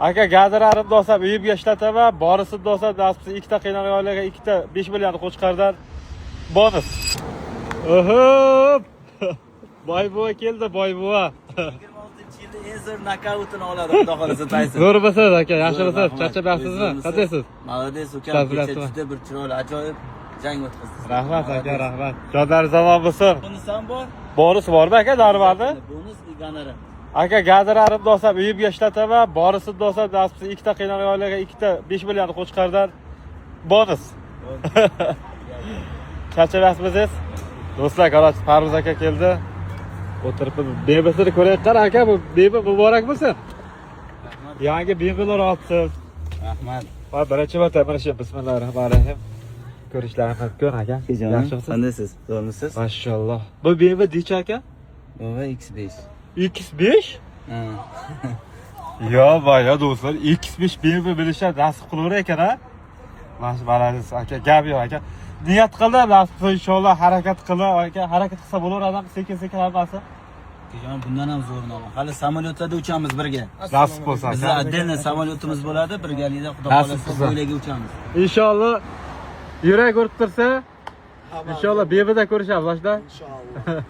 Aka gazlarimni olsam uyimga ishlataman, borisini olsam nasibsiz ikkita qiynalgan oilaga ikkita 5 million qo'shqardan bonus. Oho! Boy buva keldi, boy buva. 26-yilda eng zo'r nokautini oladi, xudo xolasa Tayson. Zo'r bo'lasiz aka, yaxshi bo'lasiz. Charchamayapsizmi? Qanday?siz? Молодец, uka. Kecha juda bir chiroyli, ajoyib jang o'tkazdi. Rahmat aka, rahmat. Jonlar zamon bo'lsin. Bonus ham bor. Bonus bormi aka, normalmi? Bonus и gonorar. Aka gazlarimni olsam uyimga ishlataman, borisini olsam nasibsiz ikkita qiynalgan oilaga ikkita 5 million qo'shqardan bonus. Charchamayapsizsiz? Do'stlar, qarang, Parviz aka keldi. O'tiribmiz. Bebasini ko'rayotgan aka, bu beba muborak bo'lsin. Rahmat. Yangi bebalar olibsiz. Rahmat. Va birinchi marta mana shu bismillahirrohmanirrohim. Ko'rishlaringiz mumkin aka. Yaxshimisiz? Qandaysiz? Zo'rmisiz? Mashalloh. Bu beba necha aka? Bu X5. X5? Ha. Yo, voya do'stlar, X5 beba bilishlar nasib qilaverar ekan a. Mana aka, gap yo'q aka. Niyat qildim, nasib inshaalloh harakat qilib, aka, harakat qilsa bo'laveradi, sekin-sekin hammasi. Keyin bundan ham zo'rini olaman. Hali samolyotda uchamiz birga. Nasib bo'lsa. Bizda отдельно samolyotimiz bo'ladi, birgalikda xudo Nasib xolasa bo'lsa. bo'ylaga uchamiz. Inshaalloh yurak urib tursa, inshaalloh bebada ko'rishamiz, boshda. İnşallah.